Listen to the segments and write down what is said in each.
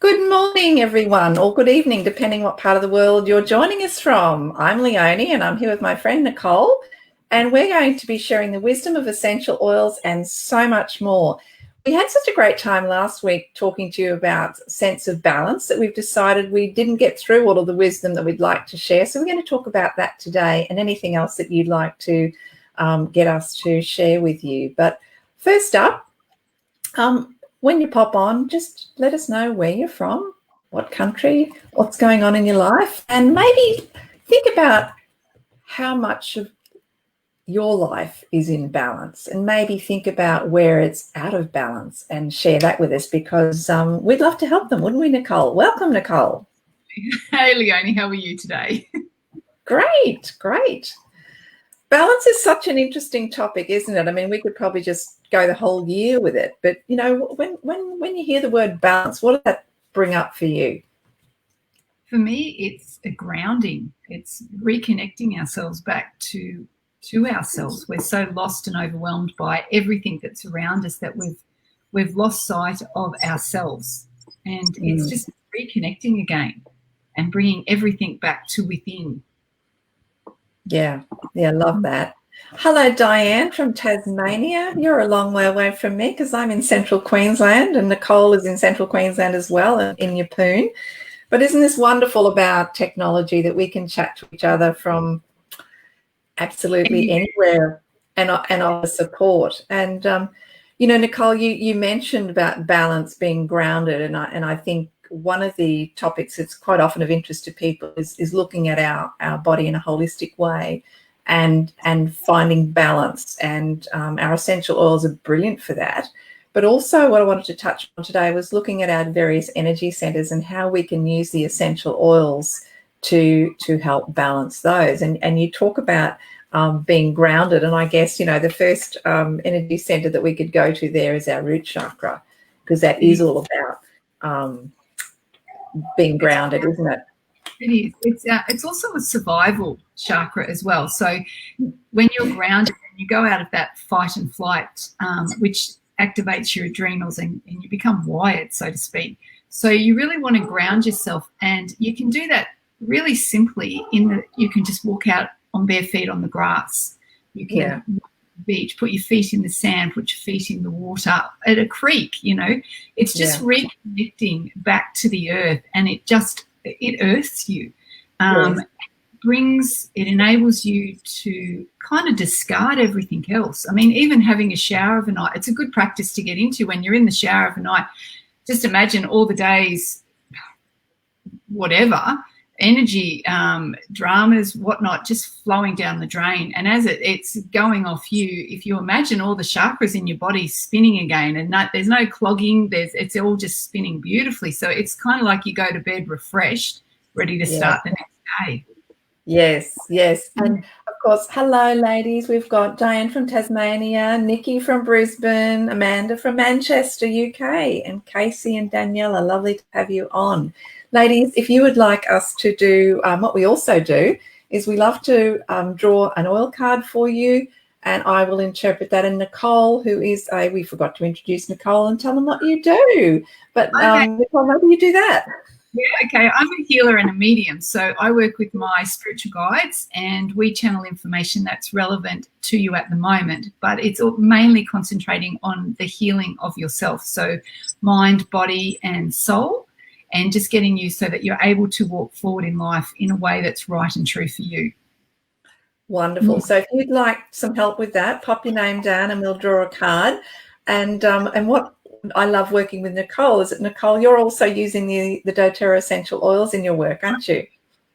Good morning, everyone, or good evening, depending what part of the world you're joining us from. I'm Leonie, and I'm here with my friend Nicole, and we're going to be sharing the wisdom of essential oils and so much more. We had such a great time last week talking to you about sense of balance that we've decided we didn't get through all of the wisdom that we'd like to share. So we're going to talk about that today and anything else that you'd like to get us to share with you. But first up, when you pop on, just let us know where you're from, what country, what's going on in your life, and maybe think about how much of your life is in balance, and maybe think about where it's out of balance and share that with us, because we'd love to help them, wouldn't we, Nicole? Welcome, Nicole. Hey, Leonie, how are you today? Great. Balance is such an interesting topic, isn't it? I mean, we could probably just go the whole year with it. But, you know, when you hear the word balance, what does that bring up for you? For me, it's a grounding. It's reconnecting ourselves back to ourselves. We're so lost and overwhelmed by everything that's around us that we've lost sight of ourselves. And it's just reconnecting again and bringing everything back to within. Yeah, love that. Hello, Diane from Tasmania. You're a long way away from me because I'm in central Queensland, and Nicole is in central Queensland as well, in Yeppoon. But isn't this wonderful about technology, that we can chat to each other from absolutely anywhere and offer support? And, Nicole, you mentioned about balance being grounded, and I think one of the topics that's quite often of interest to people is looking at our body in a holistic way and finding balance. And our essential oils are brilliant for that. But also what I wanted to touch on today was looking at our various energy centers and how we can use the essential oils to help balance those. And you talk about being grounded. And I guess, the first energy center that we could go to there is our root chakra, because that is all about being grounded, isn't it? It is. It's also a survival chakra as well. So when you're grounded and you go out of that fight and flight, which activates your adrenals and you become wired, so to speak. So you really want to ground yourself, and you can do that really simply you can just walk out on bare feet on the grass. You can beach, put your feet in the sand, put your feet in the water at a creek. It's just reconnecting back to the earth, and it earths you. It enables you to kind of discard everything else. I mean, even having a shower of a night, it's a good practice to get into when you're in the shower of a night. Just imagine all the days, whatever, energy, dramas, whatnot, just flowing down the drain. And as it's going off you, if you imagine all the chakras in your body spinning again, and there's no clogging, it's all just spinning beautifully. So it's kind of like you go to bed refreshed, ready to start the next day. Yes. And of course, hello, ladies. We've got Diane from Tasmania, Nikki from Brisbane, Amanda from Manchester, UK, and Casey and Daniela. Lovely to have you on. Ladies, if you would like us to do what we also do is we love to draw an oil card for you, and I will interpret that. And Nicole, we forgot to introduce Nicole and tell them what you do. But Nicole, maybe you do that. Yeah, okay. I'm a healer and a medium, so I work with my spiritual guides, and we channel information that's relevant to you at the moment, but it's mainly concentrating on the healing of yourself, so mind, body, and soul, and just getting you so that you're able to walk forward in life in a way that's right and true for you. Wonderful. So if you'd like some help with that, pop your name down and we'll draw a card. And what I love working with Nicole is that, Nicole, you're also using the doTERRA essential oils in your work, aren't you?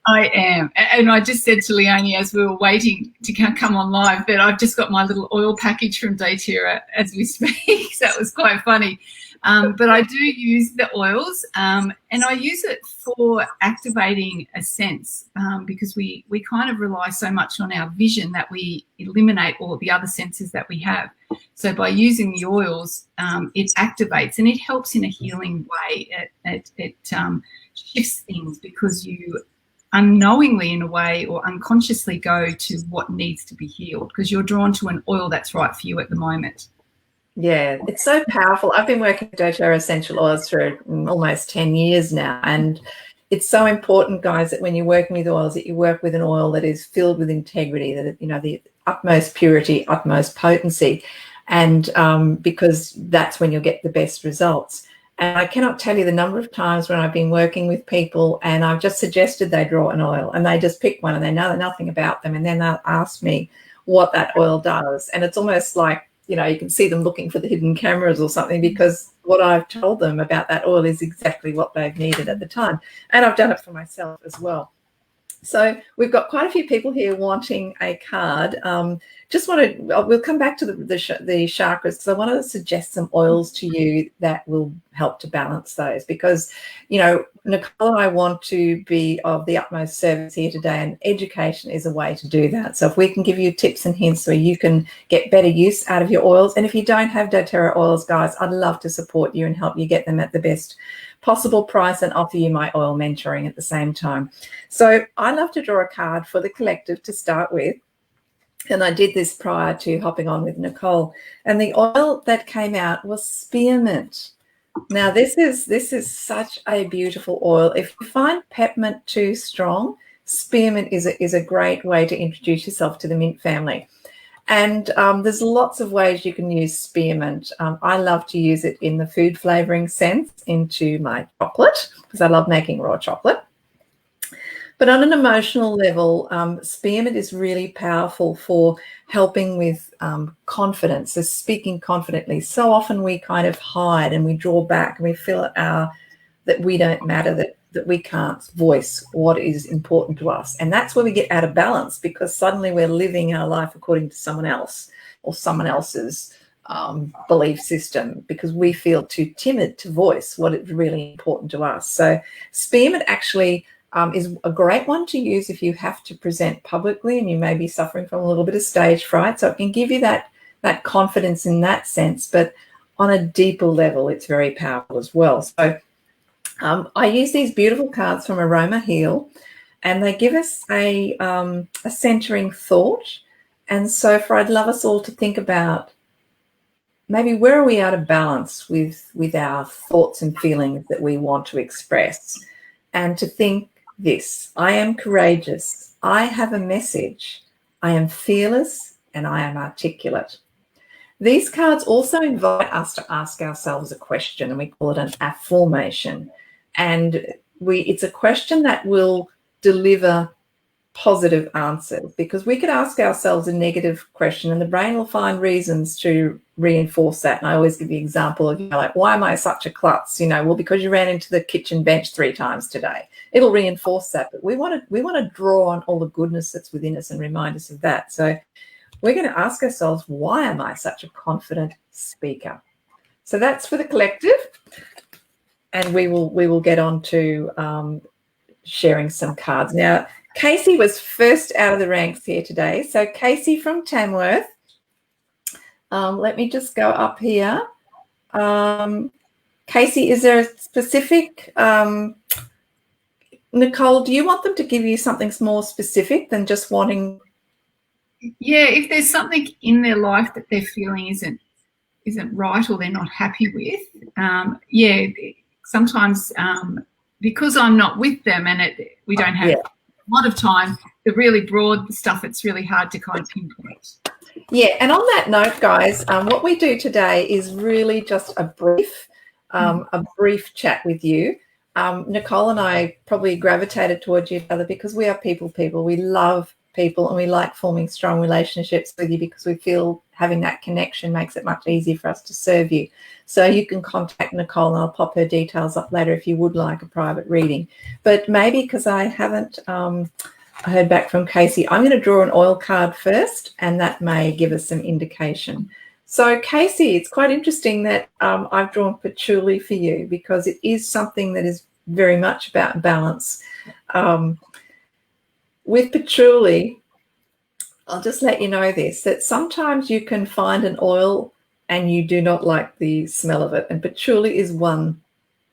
I am. And I just said to Leonie as we were waiting to come on live that I've just got my little oil package from doTERRA as we speak. So that was quite funny. But I do use the oils, and I use it for activating a sense, because we kind of rely so much on our vision that we eliminate all of the other senses that we have. So by using the oils, it activates and it helps in a healing way. It shifts things because you unknowingly, in a way, or unconsciously go to what needs to be healed because you're drawn to an oil that's right for you at the moment. Yeah, it's so powerful. I've been working with doTERRA essential oils for almost 10 years now, and it's so important, guys, that when you're working with oils, that you work with an oil that is filled with integrity, that, you know, the utmost purity, utmost potency, and because that's when you'll get the best results. And I cannot tell you the number of times when I've been working with people and I've just suggested they draw an oil and they just pick one and they know nothing about them, and then they'll ask me what that oil does. And it's almost like, you know, you can see them looking for the hidden cameras or something, because what I've told them about that oil is exactly what they've needed at the time. And I've done it for myself as well. So we've got quite a few people here wanting a card. Just want to, we'll come back to the chakras, because I want to suggest some oils to you that will help to balance those, because, you know, Nicole and I want to be of the utmost service here today, and education is a way to do that. So if we can give you tips and hints so you can get better use out of your oils, and if you don't have doTERRA oils, guys, I'd love to support you and help you get them at the best possible price and offer you my oil mentoring at the same time. So I love to draw a card for the collective to start with. And I did this prior to hopping on with Nicole. And the oil that came out was spearmint. Now, this is such a beautiful oil. If you find peppermint too strong, spearmint is a great way to introduce yourself to the mint family. And there's lots of ways you can use spearmint. I love to use it in the food flavoring sense into my chocolate, because I love making raw chocolate. But on an emotional level, spearmint is really powerful for helping with confidence, so speaking confidently. So often we kind of hide and we draw back and we feel that we don't matter, that we can't voice what is important to us. And that's where we get out of balance, because suddenly we're living our life according to someone else or someone else's belief system, because we feel too timid to voice what is really important to us. So spearmint actually is a great one to use if you have to present publicly and you may be suffering from a little bit of stage fright. So it can give you that confidence in that sense, but on a deeper level, it's very powerful as well. So I use these beautiful cards from Aroma Heal, and they give us a centering thought. And so I'd love us all to think about maybe where are we out of balance with our thoughts and feelings that we want to express, and to think this: I am courageous, I have a message, I am fearless, and I am articulate. These cards also invite us to ask ourselves a question, and we call it an affirmation. And it's a question that will deliver positive answers, because we could ask ourselves a negative question and the brain will find reasons to reinforce that. And I always give the example of, you know, like, why am I such a klutz? You know, well, because you ran into the kitchen bench 3 times today. It'll reinforce that. But we want to draw on all the goodness that's within us and remind us of that. So we're going to ask ourselves, why am I such a confident speaker? So that's for the collective. And we will get on to sharing some cards. Now, Casey was first out of the ranks here today. So Casey from Tamworth, let me just go up here. Casey, is there a specific, Nicole, do you want them to give you something more specific than just wanting? Yeah, if there's something in their life that they're feeling isn't right or they're not happy with, yeah, sometimes because I'm not with them and we don't have a lot of time, the really broad stuff, it's really hard to kind of pinpoint. Yeah, and on that note, guys, what we do today is really just a brief chat with you. Nicole and I probably gravitated towards each other because we are people. We love people and we like forming strong relationships with you, because we feel having that connection makes it much easier for us to serve you. So you can contact Nicole and I'll pop her details up later if you would like a private reading. But maybe, because I haven't heard back from Casey, I'm going to draw an oil card first, and that may give us some indication. So Casey, it's quite interesting that I've drawn patchouli for you, because it is something that is very much about balance. With patchouli, I'll just let you know this, that sometimes you can find an oil and you do not like the smell of it. And patchouli is one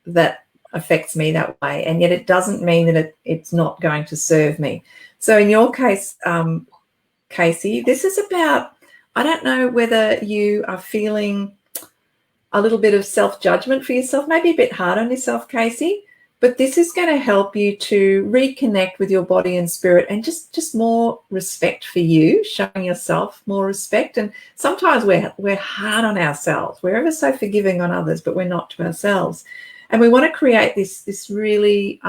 that affects me that way. And yet it doesn't mean that it's not going to serve me. So in your case, Casey, this is about, I don't know whether you are feeling a little bit of self-judgment for yourself, maybe a bit hard on yourself, Casey, but this is going to help you to reconnect with your body and spirit, and just more respect for you, showing yourself more respect. And sometimes we're hard on ourselves. We're ever so forgiving on others, but we're not to ourselves. And we want to create this really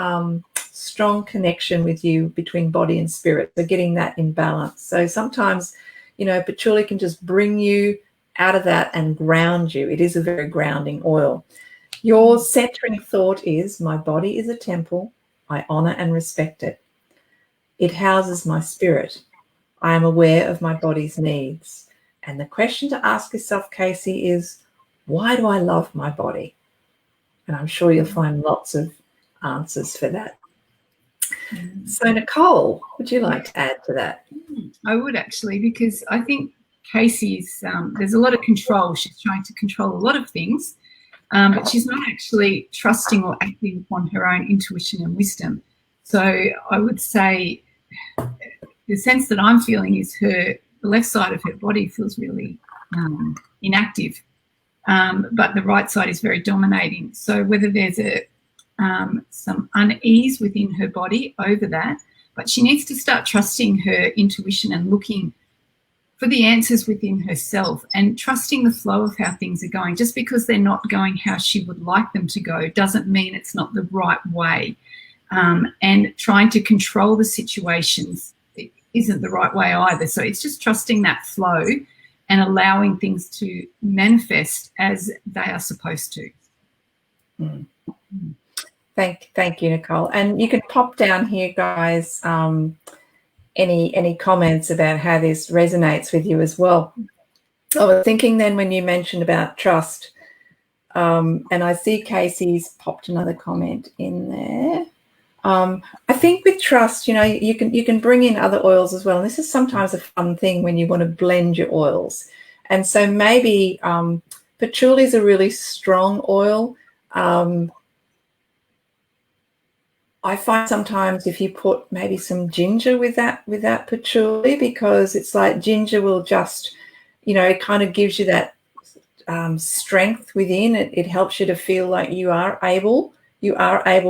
strong connection with you between body and spirit. So getting that in balance. So sometimes, patchouli can just bring you out of that and ground you. It is a very grounding oil. Your centering thought is, my body is a temple. I honor and respect it. It houses my spirit. I am aware of my body's needs. And the question to ask yourself, Casey, is, why do I love my body? And I'm sure you'll find lots of answers for that. So, Nicole, would you like to add to that? I would, actually, because I think Casey's, there's a lot of control. She's trying to control a lot of things, but she's not actually trusting or acting upon her own intuition and wisdom. So I would say the sense that I'm feeling is the left side of her body feels really inactive, but the right side is very dominating. So whether there's some unease within her body over that, but she needs to start trusting her intuition and looking for the answers within herself and trusting the flow of how things are going. Just because they're not going how she would like them to go doesn't mean it's not the right way. And trying to control the situations isn't the right way either. So it's just trusting that flow and allowing things to manifest as they are supposed to. Thank you, Nicole. And you can pop down here, guys, any comments about how this resonates with you as well. I was thinking then when you mentioned about trust, and I see Casey's popped another comment in there. I think with trust, you can bring in other oils as well. And this is sometimes a fun thing when you want to blend your oils. And so maybe patchouli is a really strong oil. I find sometimes if you put maybe some ginger with that patchouli, because it's like ginger will just, it kind of gives you that strength within. It helps you to feel like you are able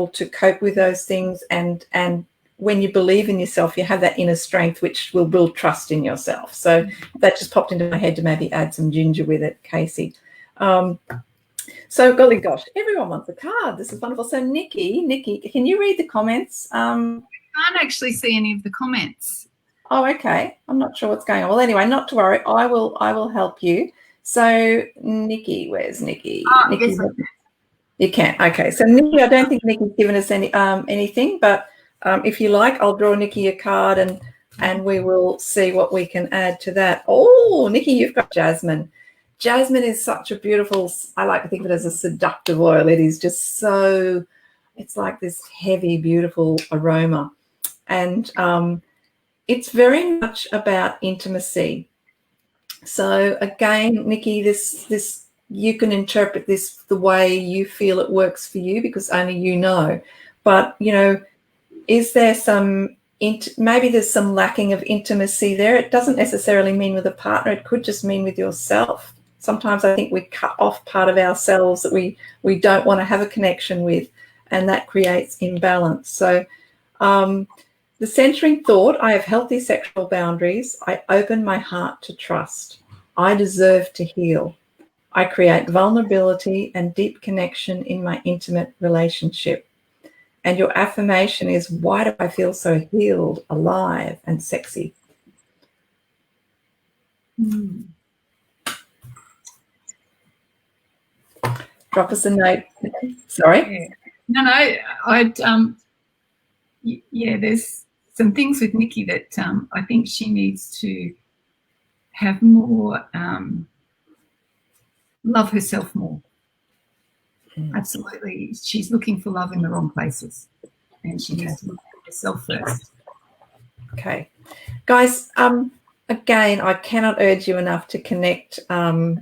to cope with those things. And when you believe in yourself, you have that inner strength, which will build trust in yourself. So that just popped into my head to maybe add some ginger with it, Casey. So, golly gosh, everyone wants a card. This is wonderful. So, Nikki, can you read the comments? I can't actually see any of the comments. Oh, okay. I'm not sure what's going on. Well, anyway, not to worry. I will help you. So, Nikki, where's Nikki? Nikki, yes. You can. Okay. So, Nikki, I don't think Nikki's given us anything, but if you like, I'll draw Nikki a card and we will see what we can add to that. Oh, Nikki, you've got jasmine. Jasmine is such a beautiful, I like to think of it as a seductive oil. It is just so, it's like this heavy, beautiful aroma. And it's very much about intimacy. So again, Nikki, this you can interpret this the way you feel it works for you, because only you know. But, is there maybe there's some lacking of intimacy there? It doesn't necessarily mean with a partner. It could just mean with yourself. Sometimes I think we cut off part of ourselves that we don't want to have a connection with, and that creates imbalance. So the centering thought, I have healthy sexual boundaries. I open my heart to trust. I deserve to heal. I create vulnerability and deep connection in my intimate relationship. And your affirmation is, why do I feel so healed, alive, and sexy? Drop us a note. Sorry? No, there's some things with Nikki that I think she needs to have more, love herself more. Absolutely. She's looking for love in the wrong places, and she needs to look at herself first. Okay. Guys, again, I cannot urge you enough to connect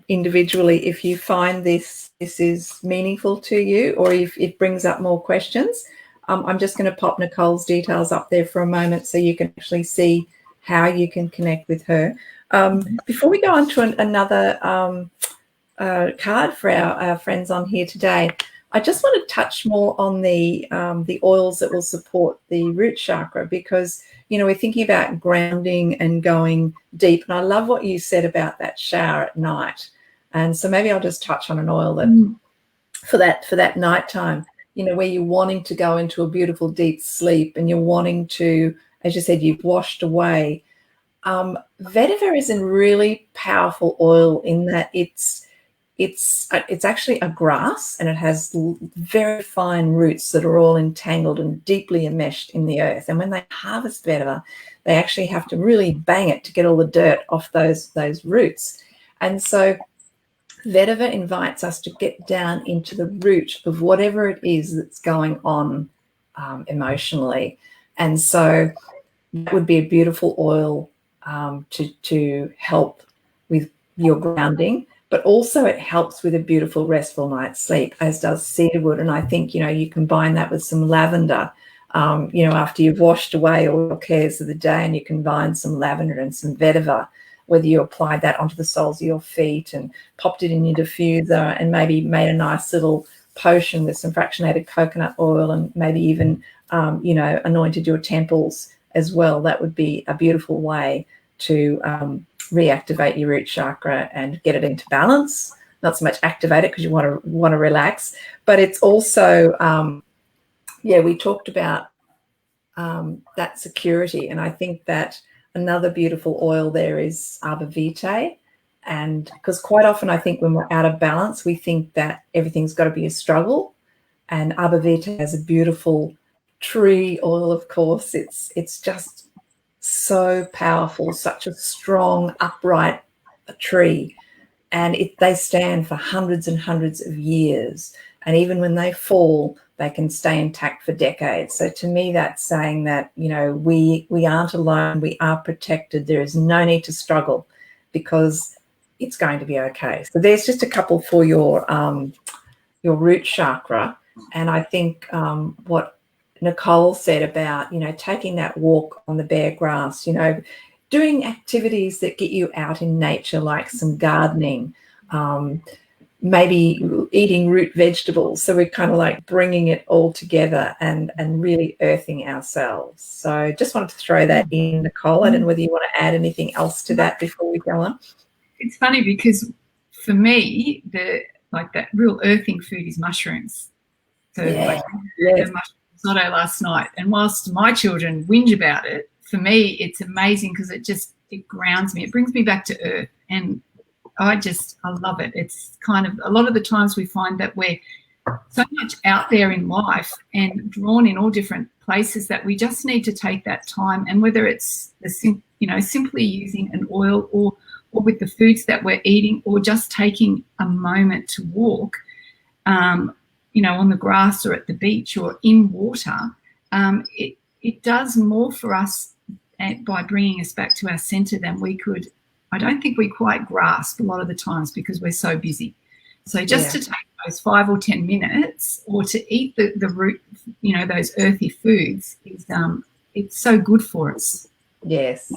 individually if you find this is meaningful to you, or if it brings up more questions. I'm just going to pop Nicole's details up there for a moment so you can actually see how you can connect with her. Before we go on to another card for our friends on here today. I just want to touch more on the oils that will support the root chakra, because, you know, we're thinking about grounding and going deep. And I love what you said about that shower at night. And so maybe I'll just touch on an oil that for that nighttime, you know, where you're wanting to go into a beautiful deep sleep and you're wanting to, as you said, you've washed away. Vetiver is a really powerful oil in that it's actually a grass, and it has very fine roots that are all entangled and deeply enmeshed in the earth. And when they harvest vetiver, they actually have to really bang it to get all the dirt off those roots. And so vetiver invites us to get down into the root of whatever it is that's going on emotionally. And so that would be a beautiful oil to help with your grounding. But also it helps with a beautiful, restful night's sleep, as does cedarwood. And I think, you know, you combine that with some lavender, you know, after you've washed away all your cares of the day, and you combine some lavender and some vetiver, whether you applied that onto the soles of your feet and popped it in your diffuser and maybe made a nice little potion with some fractionated coconut oil and maybe even, you know, anointed your temples as well. That would be a beautiful way to reactivate your root chakra and get it into balance. Not so much activate it because you want to relax, but it's also, we talked about that security. And I think that another beautiful oil there is arbor vitae. And because quite often I think when we're out of balance, we think that everything's got to be a struggle. And arbor vitae has a beautiful tree oil, of course. It's just so powerful, such a strong, upright tree. And they stand for hundreds and hundreds of years. And even when they fall, they can stay intact for decades. So to me, that's saying that, you know, we aren't alone. We are protected. There is no need to struggle because it's going to be okay. So there's just a couple for your root chakra. And I think what Nicole said about, you know, taking that walk on the bare grass, you know, doing activities that get you out in nature, like some gardening, maybe eating root vegetables. So we're kind of like bringing it all together and really earthing ourselves. So just wanted to throw that in, Nicole. I don't know whether you want to add anything else to that before we go on. It's funny because for me, that real earthing food is mushrooms. So risotto last night, and whilst my children whinge about it, for me it's amazing because it grounds me. It brings me back to earth, and I love it. It's kind of, a lot of the times we find that we're so much out there in life and drawn in all different places that we just need to take that time, and whether it's simply using an oil or with the foods that we're eating, or just taking a moment to walk on the grass or at the beach or in water, it does more for us by bringing us back to our centre than I don't think we quite grasp a lot of the times because we're so busy. So just to take those 5 or 10 minutes, or to eat the root, those earthy foods, it's so good for us. Yes,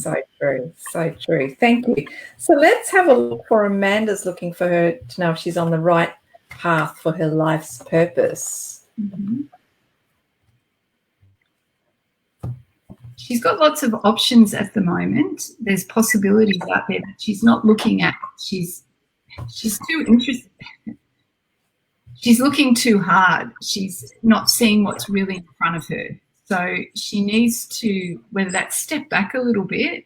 so true, so true. Thank you. So let's have a look for Amanda's looking for her to know if she's on the right path for her life's purpose. Mm-hmm. She's got lots of options at the moment. There's possibilities out there that she's not looking at. She's too interested. She's looking too hard. She's not seeing what's really in front of her. So she needs to, whether that's step back a little bit,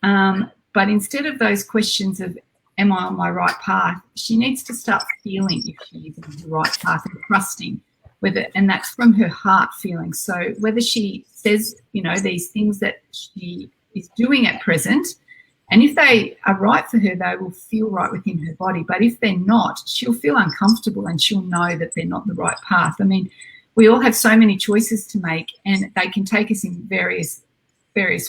but instead of those questions of, am I on my right path, she needs to start feeling if she is on the right path and trusting, and that's from her heart feeling. So whether she says, these things that she is doing at present, and if they are right for her, they will feel right within her body. But if they're not, she'll feel uncomfortable and she'll know that they're not the right path. I mean, we all have so many choices to make, and they can take us in various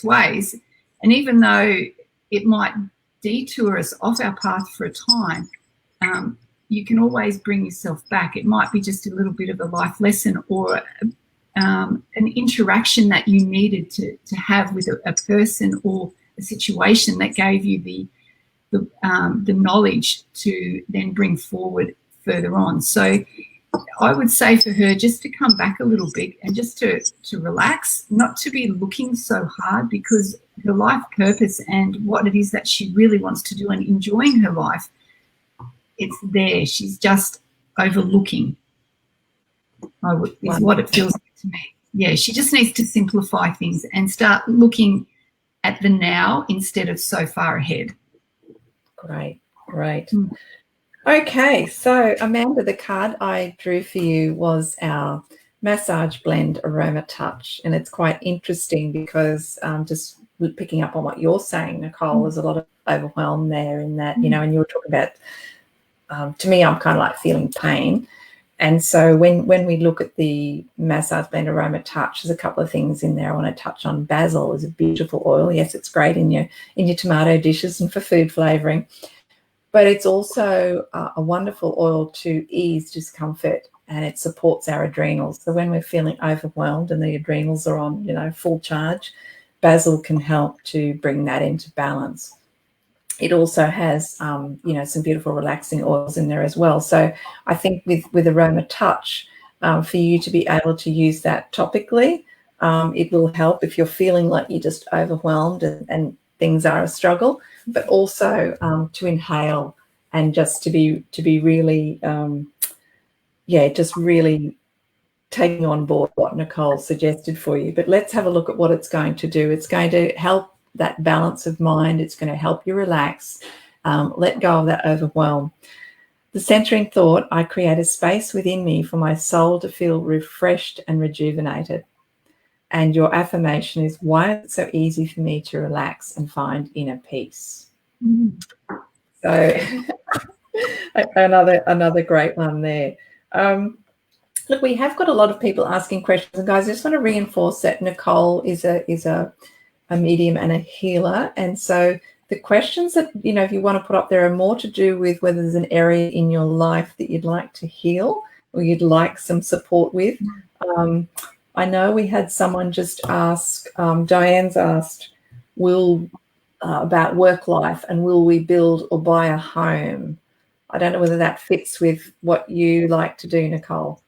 ways. And even though it might detour us off our path for a time, you can always bring yourself back. It might be just a little bit of a life lesson, or an interaction that you needed to have with a person or a situation that gave you the knowledge to then bring forward further on. So I would say for her just to come back a little bit and just to relax, not to be looking so hard, because her life purpose and what it is that she really wants to do and enjoying her life, it's there. She's just overlooking, is what it feels like to me. Yeah, she just needs to simplify things and start looking at the now instead of so far ahead. Great. Okay, so Amanda, the card I drew for you was our Massage Blend Aroma Touch, and it's quite interesting because just picking up on what you're saying, Nicole, there's a lot of overwhelm there in that, you know, and you were talking about, to me, I'm kind of like feeling pain. And so when we look at the Massage Blend Aroma Touch, there's a couple of things in there I want to touch on. Basil is a beautiful oil. Yes, it's great in your tomato dishes and for food flavouring. But it's also a wonderful oil to ease discomfort, and it supports our adrenals. So when we're feeling overwhelmed and the adrenals are on, you know, full charge, basil can help to bring that into balance. It also has, you know, some beautiful relaxing oils in there as well. So I think with Aroma Touch, for you to be able to use that topically, it will help if you're feeling like you're just overwhelmed and things are a struggle, but also to inhale and just to be really, just really taking on board what Nicole suggested for you. But let's have a look at what it's going to do. It's going to help that balance of mind. It's going to help you relax, let go of that overwhelm. The centering thought, I create a space within me for my soul to feel refreshed and rejuvenated. And your affirmation is, why is it so easy for me to relax and find inner peace? So another great one there. Look, we have got a lot of people asking questions, and guys, I just want to reinforce that Nicole is a medium and a healer, and so the questions that, you know, if you want to put up there are more to do with whether there's an area in your life that you'd like to heal or you'd like some support with. I know we had someone just ask, Diane's asked, about work life and will we build or buy a home? I don't know whether that fits with what you like to do, Nicole.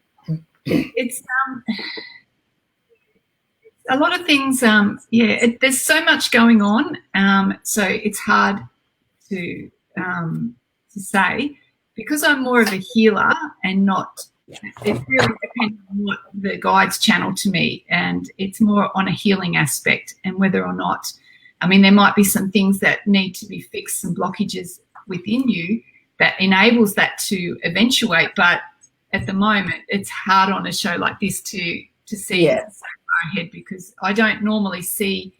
It's a lot of things. There's so much going on, so it's hard to say, because I'm more of a healer and not. It really depends on what the guides channel to me, and it's more on a healing aspect and whether or not. I mean, there might be some things that need to be fixed, some blockages within you that enables that to eventuate, but at the moment it's hard on a show like this to see so far ahead, because I don't normally see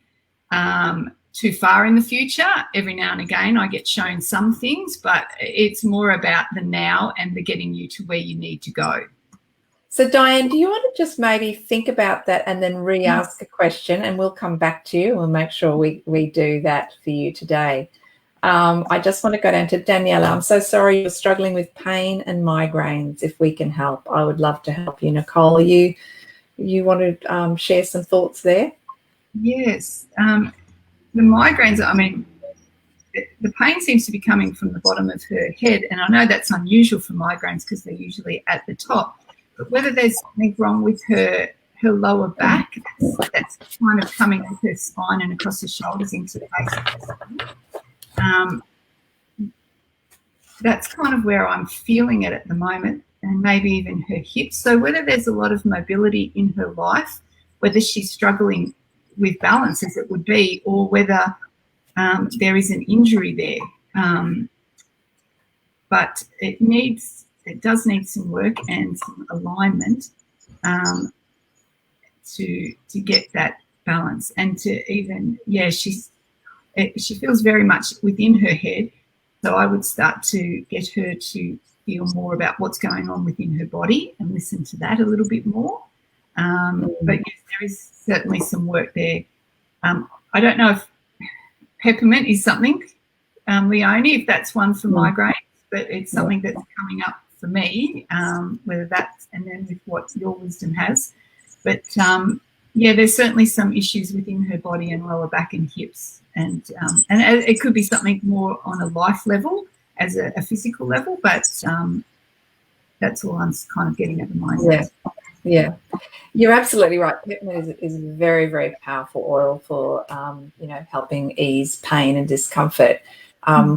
too far in the future. Every now and again I get shown some things, but it's more about the now and the getting you to where you need to go. So Diane, do you want to just maybe think about that and then re-ask a question, and we'll come back to you and we'll make sure we do that for you today. I just want to go down to Daniela. I'm so sorry you're struggling with pain and migraines. If we can help, I would love to help you. Nicole, you want to share some thoughts there? Yes. The migraines, I mean, the pain seems to be coming from the bottom of her head, and I know that's unusual for migraines because they're usually at the top. But whether there's something wrong with her lower back, that's kind of coming with her spine and across her shoulders into the base of her spine. That's kind of where I'm feeling it at the moment, and maybe even her hips. So whether there's a lot of mobility in her life, whether she's struggling with balance as it would be, or whether there is an injury there. But it does need some work and some alignment to get that balance, and to even, she feels very much within her head. So I would start to get her to feel more about what's going on within her body and listen to that a little bit more. But yes, there is certainly some work there. I don't know if peppermint is something, Leonie, if that's one for migraines, but it's something that's coming up for me, whether that's, and then with what your wisdom has. But there's certainly some issues within her body and lower back and hips and it could be something more on a life level as a physical level, but that's all I'm kind of getting at the moment. Yeah. You're absolutely right. Peppermint is a very, very powerful oil for, helping ease pain and discomfort.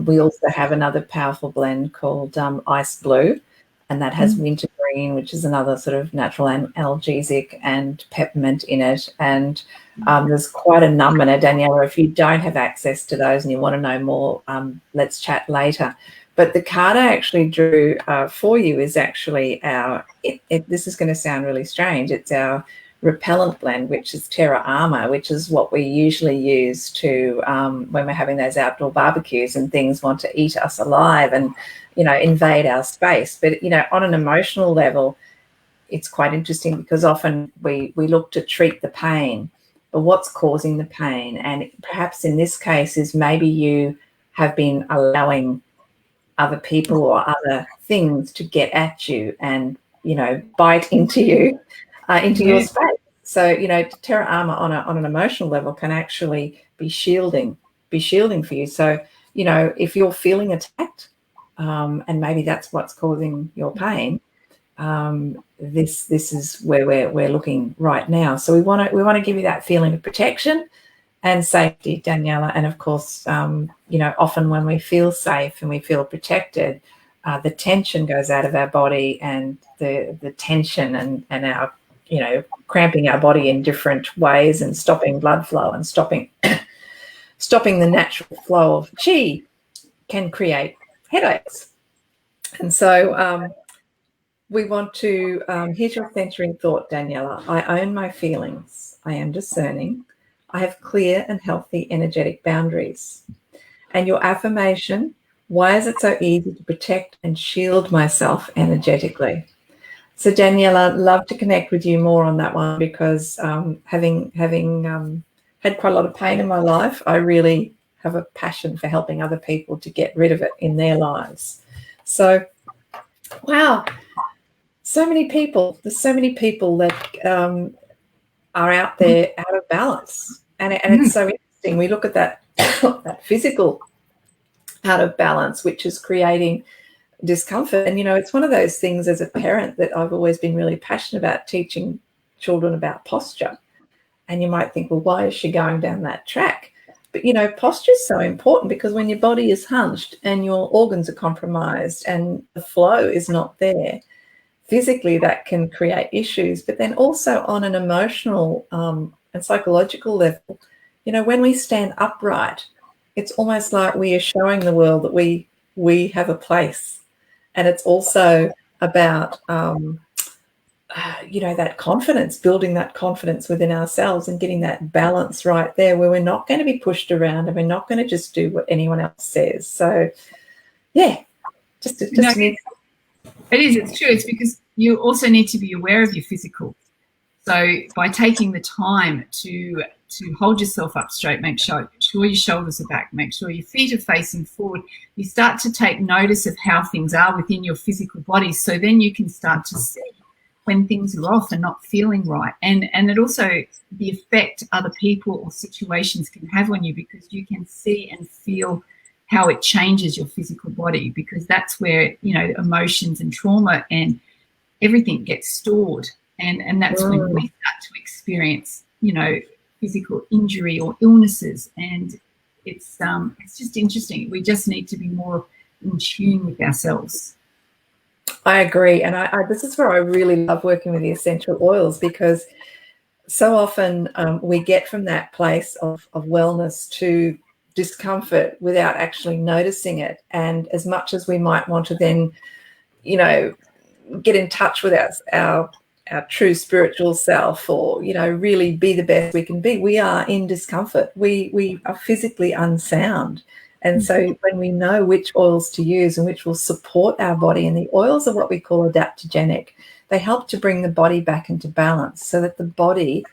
We also have another powerful blend called Ice Blue, and that has wintergreen, which is another sort of natural analgesic, and peppermint in it. And there's quite a number. Now, Daniela, if you don't have access to those and you want to know more, let's chat later. But the card I actually drew for you is actually this is going to sound really strange. It's our repellent blend, which is Terra Armour, which is what we usually use to when we're having those outdoor barbecues and things want to eat us alive and, invade our space. But, on an emotional level, it's quite interesting because often we look to treat the pain, but what's causing the pain? And perhaps in this case is maybe you have been allowing other people or other things to get at you and, bite into you, into your space. So, Terra Armour on an emotional level can actually be shielding for you. So, if you're feeling attacked, and maybe that's what's causing your pain, this is where we're looking right now. So we want to give you that feeling of protection and safety, Daniela. And of course, often when we feel safe and we feel protected, the tension goes out of our body, and the tension and our, cramping our body in different ways and stopping blood flow and stopping the natural flow of chi can create headaches. And so we want to, here's your centering thought, Daniela. I own my feelings. I am discerning. I have clear and healthy energetic boundaries. And your affirmation, why is it so easy to protect and shield myself energetically? So, Daniela, love to connect with you more on that one because having had quite a lot of pain in my life, I really have a passion for helping other people to get rid of it in their lives. So, wow, so many people. There's so many people that are out there out of balance. And it's so interesting. We look at that physical out of balance, which is creating discomfort. And, it's one of those things as a parent that I've always been really passionate about, teaching children about posture. And you might think, well, why is she going down that track? But, posture is so important because when your body is hunched and your organs are compromised and the flow is not there, physically that can create issues. But then also on an emotional and psychological level, when we stand upright, it's almost like we are showing the world that we have a place. And it's also about, that confidence, building that confidence within ourselves and getting that balance right there where we're not going to be pushed around and we're not going to just do what anyone else says. So, yeah, just it is. It's true. It's because you also need to be aware of your physical. So by taking the time to hold yourself up straight, make sure your shoulders are back, make sure your feet are facing forward, you start to take notice of how things are within your physical body. So then you can start to see when things are off and not feeling right. And it also, the effect other people or situations can have on you, because you can see and feel how it changes your physical body, because that's where, emotions and trauma and everything gets stored. And that's when we start to experience, physical injury or illnesses. And it's just interesting. We just need to be more in tune with ourselves. I agree. And I this is where I really love working with the essential oils, because so often we get from that place of wellness to discomfort without actually noticing it. And as much as we might want to then, get in touch with our true spiritual self, or, really be the best we can be, we are in discomfort. We are physically unsound. And so when we know which oils to use and which will support our body, and the oils are what we call adaptogenic, they help to bring the body back into balance so that the body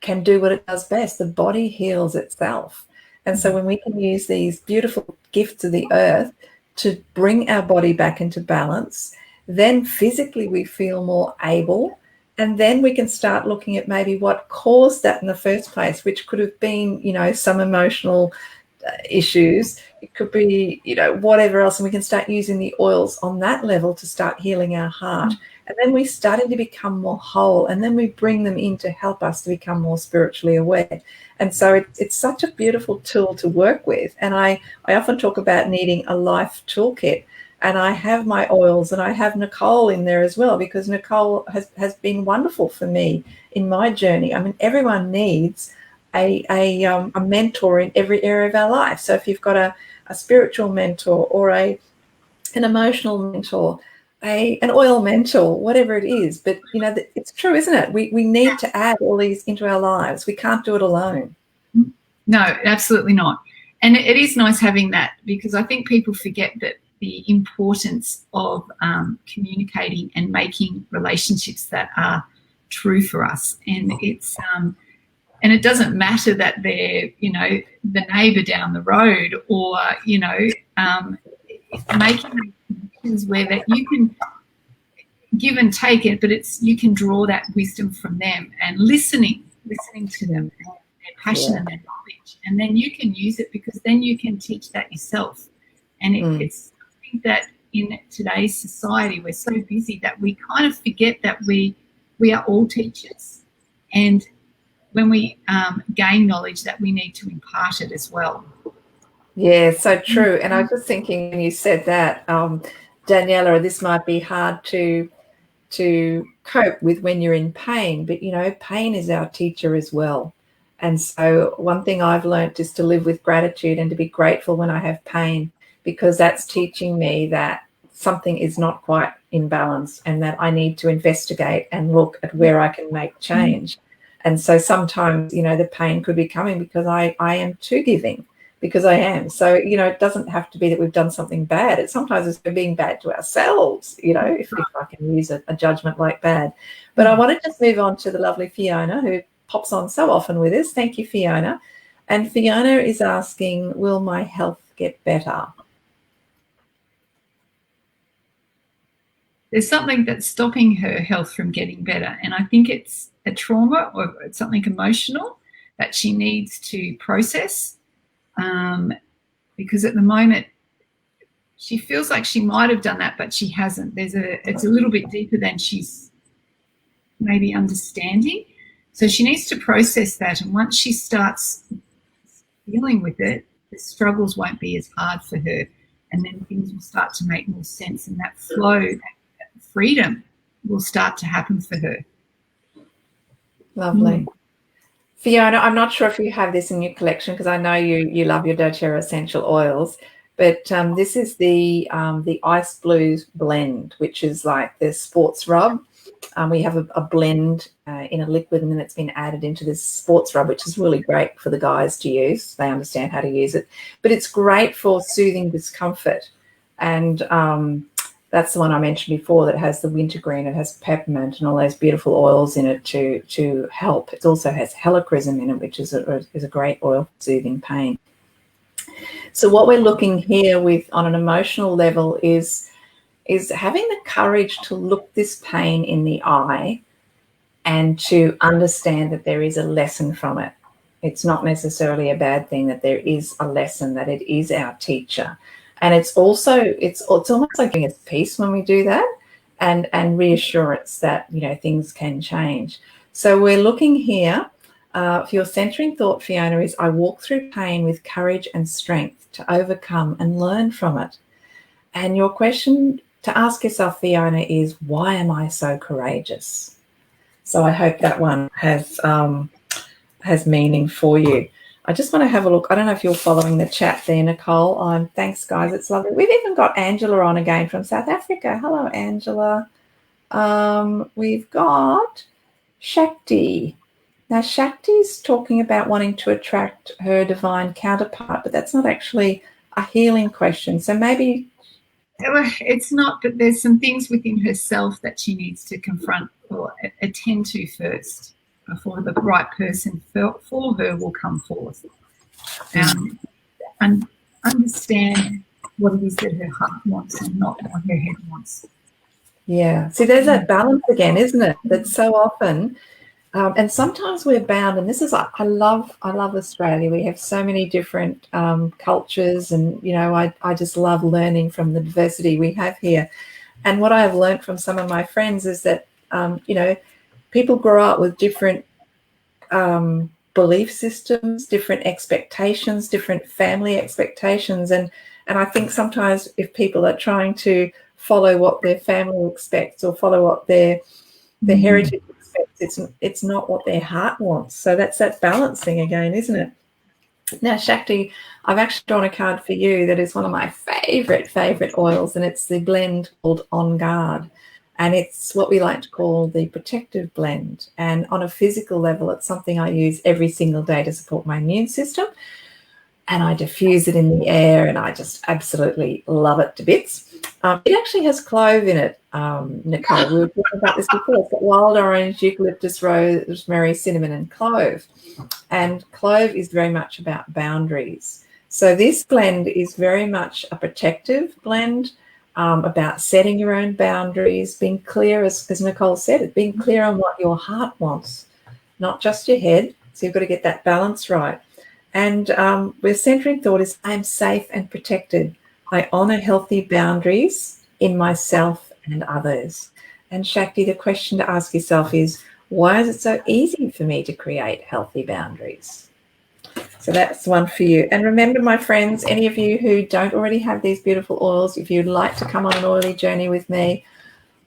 can do what it does best. The body heals itself. And so when we can use these beautiful gifts of the earth to bring our body back into balance, then physically we feel more able. And then we can start looking at maybe what caused that in the first place, which could have been, some emotional issues. It could be, whatever else, and we can start using the oils on that level to start healing our heart. And then we started to become more whole, and then we bring them in to help us to become more spiritually aware. And so it's such a beautiful tool to work with. And I often talk about needing a life toolkit. And I have my oils, and I have Nicole in there as well, because Nicole has been wonderful for me in my journey. I mean, everyone needs a mentor in every area of our life. So if you've got a spiritual mentor or an emotional mentor, an oil mentor, whatever it is. But, it's true, isn't it? We need to add all these into our lives. We can't do it alone. No, absolutely not. And it is nice having that, because I think people forget that the importance of communicating and making relationships that are true for us. And it's and it doesn't matter that they're, the neighbour down the road, or, making connections where that you can give and take it, but you can draw that wisdom from them, and listening to them, and their passion and their knowledge, and then you can use it, because then you can teach that yourself. And it's something that in today's society, we're so busy that we kind of forget that we are all teachers, and when we gain knowledge, that we need to impart it as well. Yeah, so true. And I was just thinking when you said that, Daniela, this might be hard to cope with when you're in pain, but, pain is our teacher as well. And so one thing I've learned is to live with gratitude and to be grateful when I have pain, because that's teaching me that something is not quite in balance, and that I need to investigate and look at where I can make change. And so sometimes, the pain could be coming because I am too giving, because I am. So, it doesn't have to be that we've done something bad. Sometimes it's being bad to ourselves, if I can use a judgment like bad. But I want to just move on to the lovely Fiona, who pops on so often with us. Thank you, Fiona. And Fiona is asking, will my health get better? There's something that's stopping her health from getting better. And I think it's a trauma, or it's something emotional that she needs to process, because at the moment she feels like she might have done that, but she hasn't. It's a little bit deeper than she's maybe understanding. So she needs to process that. And once she starts dealing with it, the struggles won't be as hard for her. And then things will start to make more sense, and that flow, that freedom will start to happen for her. Lovely. Fiona, I'm not sure if you have this in your collection, because I know you love your doTERRA essential oils, but this is the Ice Blues blend, which is like the sports rub. We have a blend in a liquid, and then it's been added into this sports rub, which is really great for the guys to use. They understand how to use it. But it's great for soothing discomfort. And that's the one I mentioned before, that has the wintergreen. It has peppermint and all those beautiful oils in it to help. It also has helichrysum in it, which is a great oil for soothing pain. So what we're looking here with on an emotional level is having the courage to look this pain in the eye and to understand that there is a lesson from it. It's not necessarily a bad thing, that there is a lesson, that it is our teacher. And it's almost like giving us peace when we do that, and reassurance that, things can change. So we're looking here, for your centering thought, Fiona, is I walk through pain with courage and strength to overcome and learn from it. And your question to ask yourself, Fiona, is why am I so courageous? So I hope that one has meaning for you. I just want to have a look. I don't know if you're following the chat there, Nicole. Thanks, guys. It's lovely. We've even got Angela on again from South Africa. Hello, Angela. We've got Shakti. Now, Shakti's talking about wanting to attract her divine counterpart, but that's not actually a healing question. So maybe... It's not, but there's some things within herself that she needs to confront or attend to first, before the right person for her will come forth. And understand what it is that her heart wants and not what her head wants. Yeah. See, there's that balance again, isn't it? That so often And sometimes we're bound, and this is, I love Australia. We have so many different cultures, and I just love learning from the diversity we have here. And what I have learned from some of my friends is that people grow up with different belief systems, different expectations, different family expectations, and I think sometimes if people are trying to follow what their family expects or follow what their heritage expects, it's not what their heart wants. So that's that balancing again, isn't it? Now, Shakti, I've actually drawn a card for you that is one of my favorite oils, and it's the blend called On Guard. And it's what we like to call the protective blend. And on a physical level, it's something I use every single day to support my immune system. And I diffuse it in the air, and I just absolutely love it to bits. It actually has clove in it, Nicole. We were talking about this before. It's got wild orange, eucalyptus, rosemary, cinnamon, and clove. And clove is very much about boundaries. So this blend is very much a protective blend, about setting your own boundaries, being clear, as Nicole said, being clear on what your heart wants, not just your head. So you've got to get that balance right. And where centering thought is, I'm safe and protected. I honour healthy boundaries in myself and others. And Shakti, the question to ask yourself is, why is it so easy for me to create healthy boundaries? So that's one for you. And remember, my friends, any of you who don't already have these beautiful oils, if you'd like to come on an oily journey with me,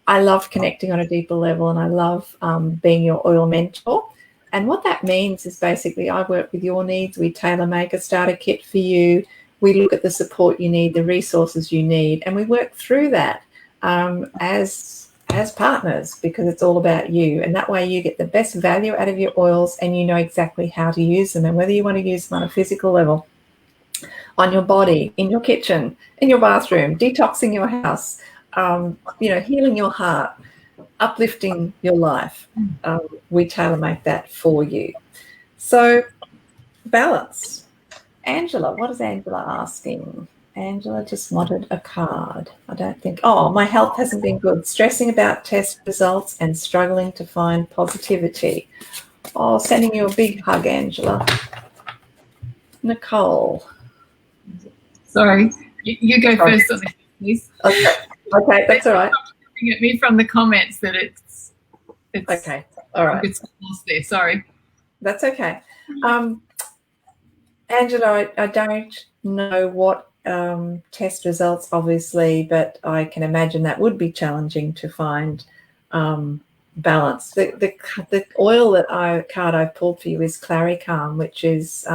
I love connecting on a deeper level, and I love being your oil mentor. And what that means is basically I work with your needs. We tailor make a starter kit for you. We look at the support you need, the resources you need, and we work through that as partners, because it's all about you. And that way you get the best value out of your oils, and you know exactly how to use them, and whether you want to use them on a physical level, on your body, in your kitchen, in your bathroom, detoxing your house, healing your heart, uplifting your life. We tailor make that for you. So balance. Angela, what is Angela asking? Angela just wanted a card. I don't think, my health hasn't been good. Stressing about test results and struggling to find positivity. Sending you a big hug, Angela. Nicole. Sorry, you go first on this, please. Okay, that's all right. Looking at me from the comments that it's okay. All right. It's lost there. Sorry. That's okay. Angela, I don't know what test results, obviously, but I can imagine that would be challenging to find balance. The oil card I pulled for you is Claricalm, which is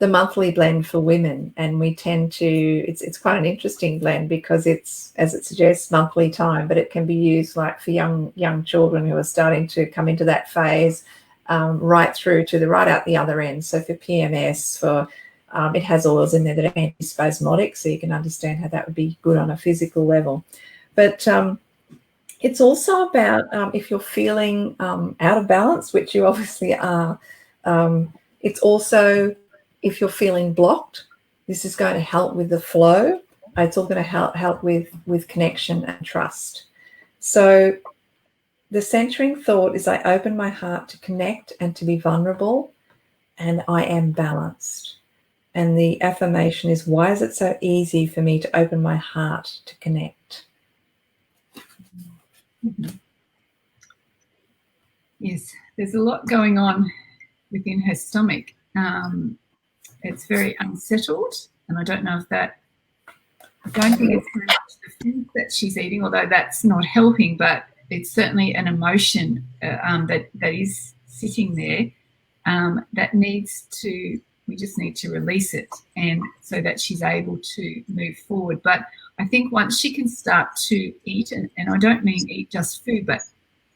the monthly blend for women, and we tend to, it's quite an interesting blend because it's, as it suggests, monthly time, but it can be used like for young children who are starting to come into that phase, right through to right out the other end. So for PMS, it has oils in there that are antispasmodic, so you can understand how that would be good on a physical level. But it's also about if you're feeling out of balance, which you obviously are. It's also, if you're feeling blocked, this is going to help with the flow. It's all going to help with connection and trust. So the centering thought is, I open my heart to connect and to be vulnerable, and I am balanced. And the affirmation is, why is it so easy for me to open my heart to connect? Mm-hmm. Yes, there's a lot going on within her stomach. It's very unsettled, and I don't know if I don't think it's very much the food that she's eating, although that's not helping, but it's certainly an emotion that is sitting there that we just need to release it, and so that she's able to move forward. But I think once she can start to eat, and I don't mean eat just food, but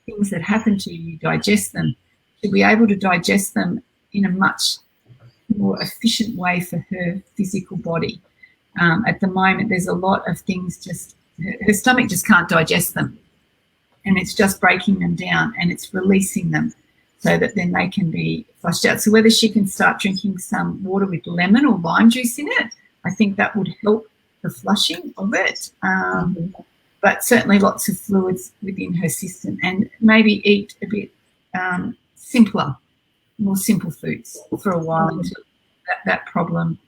things that happen to you, digest them, she'll be able to digest them in a much more efficient way for her physical body. At the moment, there's a lot of things her stomach just can't digest them, and it's just breaking them down, and it's releasing them so that then they can be flushed out. So whether she can start drinking some water with lemon or lime juice in it, I think that would help the flushing of it. But certainly lots of fluids within her system, and maybe eat a bit simpler, more simple foods for a while until that problem,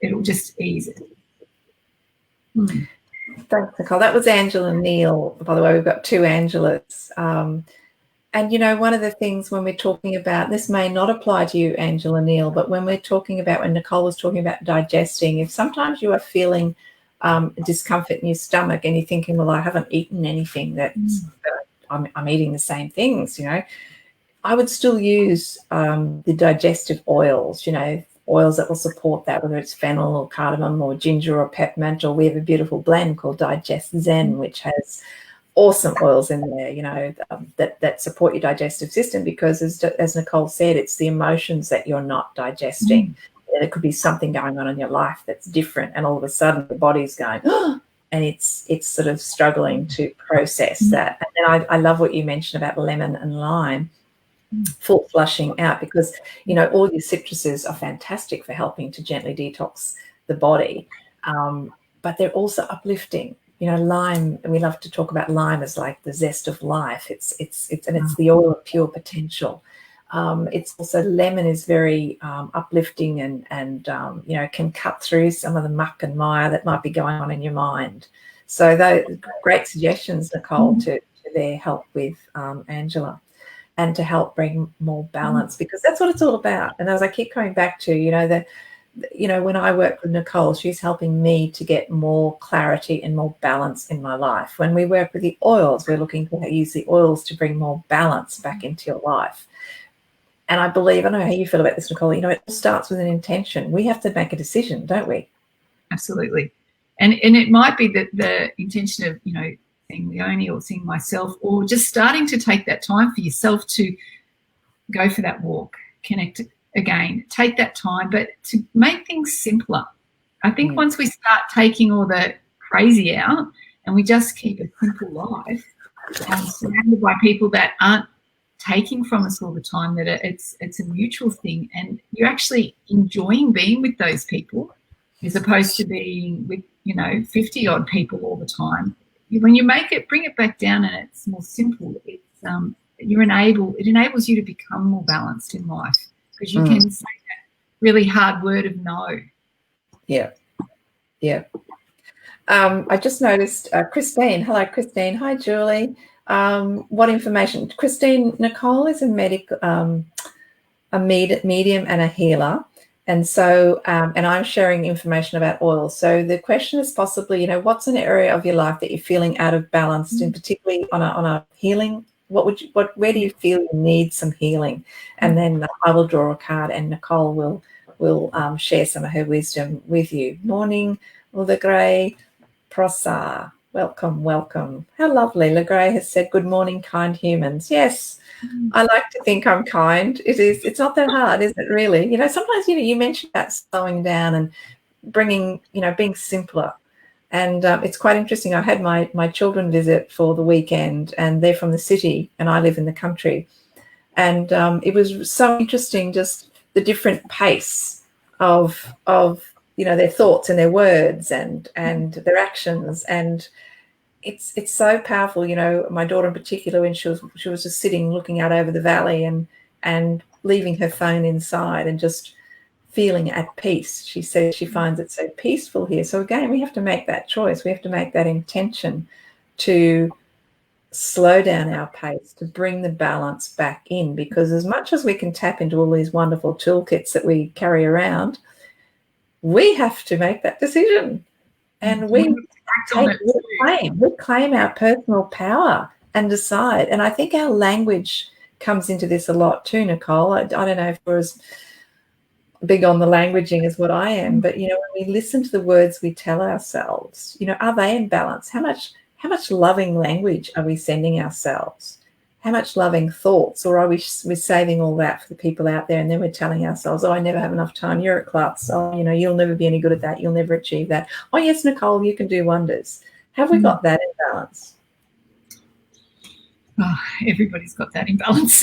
it'll just ease it. Thanks, Nicole. That was Angela Neal. By the way, we've got two Angelas. And, you know, one of the things when we're talking about, this may not apply to you, Angela Neal, but when we're talking about, when Nicole was talking about digesting, if sometimes you are feeling discomfort in your stomach and you're thinking, well, I haven't eaten anything that's, I'm eating the same things, you know, I would still use the digestive oils, you know, oils that will support that, whether it's fennel or cardamom or ginger or peppermint, or we have a beautiful blend called Digest Zen, which has awesome oils in there, you know, that support your digestive system, because as Nicole said, it's the emotions that you're not digesting. There could be something going on in your life that's different, and all of a sudden the body's going, oh, and it's sort of struggling to process that. And then I love what you mentioned about lemon and lime for flushing out, because, you know, all your citruses are fantastic for helping to gently detox the body, but they're also uplifting. You know, lime, we love to talk about lime as like the zest of life. It's the oil of pure potential. It's also, lemon is very uplifting and you know, can cut through some of the muck and mire that might be going on in your mind. So those great suggestions, Nicole, to their help with Angela, and to help bring more balance, because that's what it's all about. And as I keep coming back to, you know, when I work with Nicole, she's helping me to get more clarity and more balance in my life. When we work with the oils, we're looking to use the oils to bring more balance back into your life. And I believe, I don't know how you feel about this, Nicole, you know, it all starts with an intention. We have to make a decision, don't we? Absolutely. And it might be that the intention of, you know, seeing Leonie or seeing myself, or just starting to take that time for yourself to go for that walk, connect again, take that time, but to make things simpler. I think once we start taking all the crazy out and we just keep a simple life, surrounded by people that aren't taking from us all the time, that it's a mutual thing, and you're actually enjoying being with those people as opposed to being with, you know, 50 odd people all the time. When you bring it back down and it's more simple, it's it enables you to become more balanced in life, because you can say that really hard word of no. Yeah. I just noticed Christine. Hello, Christine. Hi, Julie. What information? Christine, Nicole is a medium and a healer. And so, and I'm sharing information about oil. So the question is possibly, you know, what's an area of your life that you're feeling out of balance, and particularly on a healing? Where do you feel you need some healing? And then I will draw a card, and Nicole will share some of her wisdom with you. Morning, Legray Prosa. Welcome. How lovely. Legray has said, good morning, kind humans. Yes, I like to think I'm kind. It's not that hard, is it really? You know, sometimes, you know, you mentioned that slowing down and bringing, you know, being simpler. And it's quite interesting. I had my children visit for the weekend, and they're from the city and I live in the country. And it was so interesting, just the different pace of you know, their thoughts and their words and their actions. And it's so powerful. You know, my daughter in particular, when she was just sitting looking out over the valley and leaving her phone inside and just feeling at peace. She said she finds it so peaceful here. So again, we have to make that choice. We have to make that intention to slow down our pace, to bring the balance back in, because as much as we can tap into all these wonderful toolkits that we carry around, we have to make that decision. And we claim our personal power and decide. And I think our language comes into this a lot too, Nicole. I don't know if we're as big on the languaging as what I am, but, you know, when we listen to the words we tell ourselves, you know, are they in balance? How much loving language are we sending ourselves? How much loving thoughts? Or are we're saving all that for the people out there, and then we're telling ourselves, oh, I never have enough time. You're a klutz. Oh, you know, you'll never be any good at that. You'll never achieve that. Oh, yes, Nicole, you can do wonders. Have we got that in balance? Oh, everybody's got that in balance.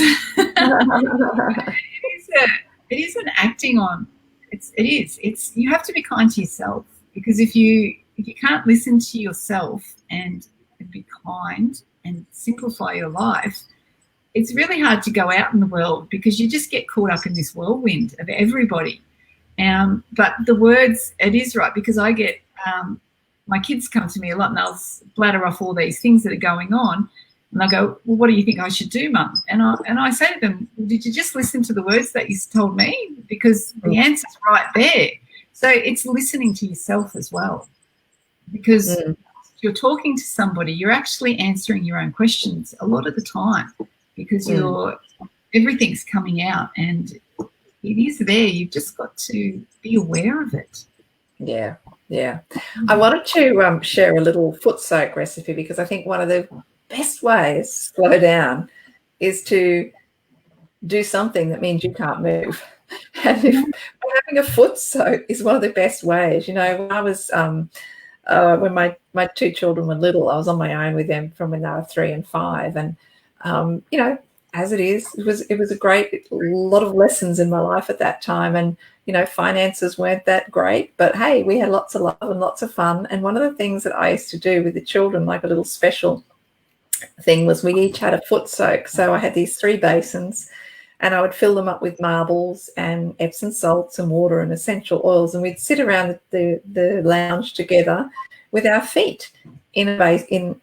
It is an acting on. It's you have to be kind to yourself, because if you can't listen to yourself and be kind and simplify your life, it's really hard to go out in the world because you just get caught up in this whirlwind of everybody. But the words, it is right, because I get my kids come to me a lot and they'll bladder off all these things that are going on. And I go, well, what do you think I should do, Mum? And I say to them, well, did you just listen to the words that you told me? Because the answer's right there. So it's listening to yourself as well. Because you're talking to somebody, you're actually answering your own questions a lot of the time, because everything's coming out and it is there. You've just got to be aware of it. Yeah. I wanted to share a little foot soak recipe, because I think one of the best ways to slow down is to do something that means you can't move. And having a foot soak is one of the best ways. You know, when I was when my two children were little, I was on my own with them from when they were 3 and 5, and you know, as it is, it was a lot of lessons in my life at that time. And you know, finances weren't that great, but hey, we had lots of love and lots of fun. And one of the things that I used to do with the children, like a little special thing, was we each had a foot soak. So I had these 3 basins, and I would fill them up with marbles and Epsom salts and water and essential oils, and we'd sit around the lounge together with our feet in a base in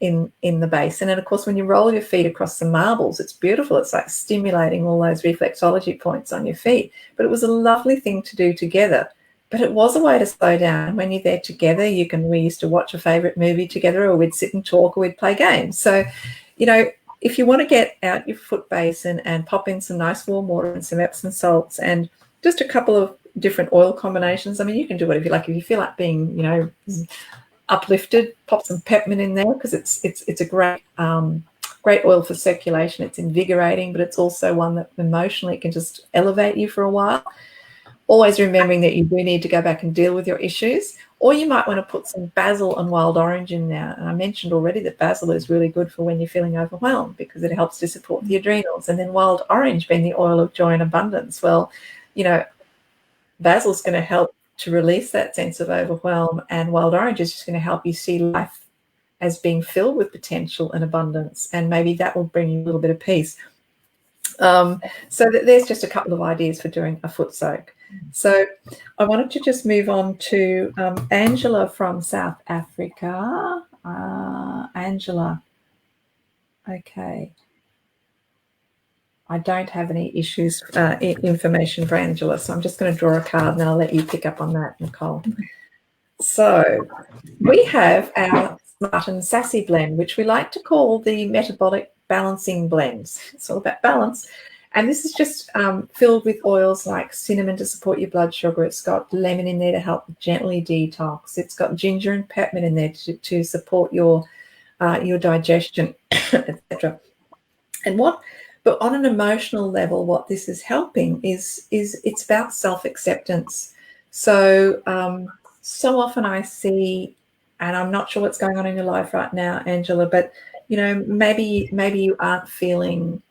the basin. And of course, when you roll your feet across the marbles, it's beautiful. It's like stimulating all those reflexology points on your feet. But it was a lovely thing to do together. But it was a way to slow down. When you're there together, we used to watch a favorite movie together, or we'd sit and talk, or we'd play games. So, you know, if you want to get out your foot basin and pop in some nice warm water and some Epsom salts and just a couple of different oil combinations, I mean, you can do whatever you like. If you feel like being, you know, uplifted, pop some peppermint in there, because it's a great oil for circulation. It's invigorating, but it's also one that emotionally can just elevate you for a while. Always remembering that you do need to go back and deal with your issues. Or you might want to put some basil and wild orange in there. And I mentioned already that basil is really good for when you're feeling overwhelmed, because it helps to support the adrenals. And then wild orange being the oil of joy and abundance. Well, you know, basil's going to help to release that sense of overwhelm, and wild orange is just going to help you see life as being filled with potential and abundance, and maybe that will bring you a little bit of peace. So there's just a couple of ideas for doing a foot soak. So I wanted to just move on to Angela from South Africa. Angela, okay. I don't have any issues, information for Angela, so I'm just going to draw a card and then I'll let you pick up on that, Nicole. So we have our Smart and Sassy blend, which we like to call the metabolic balancing blends. It's all about balance. And this is just filled with oils like cinnamon to support your blood sugar. It's got lemon in there to help gently detox. It's got ginger and peppermint in there to support your digestion, etc. But on an emotional level, what this is helping is it's about self-acceptance. So so often I see, and I'm not sure what's going on in your life right now, Angela, but you know, maybe you aren't feeling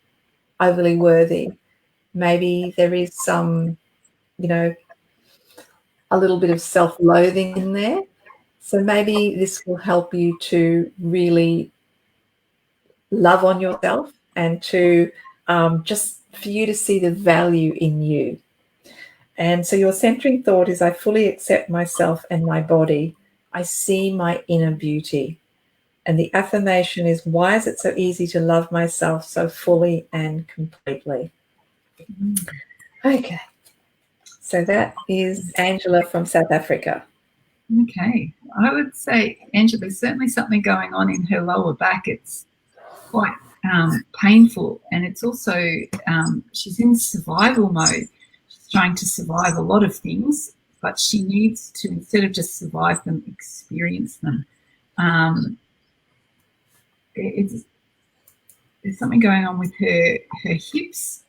overly worthy. Maybe there is some, you know, a little bit of self-loathing in there. So maybe this will help you to really love on yourself, and to just for you to see the value in you. And so your centering thought is, I fully accept myself and my body. I see my inner beauty. And the affirmation is, why is it so easy to love myself so fully and completely? Okay. So that is Angela from South Africa. Okay. I would say, Angela, there's certainly something going on in her lower back. It's quite painful, and it's also she's in survival mode. She's trying to survive a lot of things, but she needs to, instead of just survive them, experience them. There's something going on with her hips,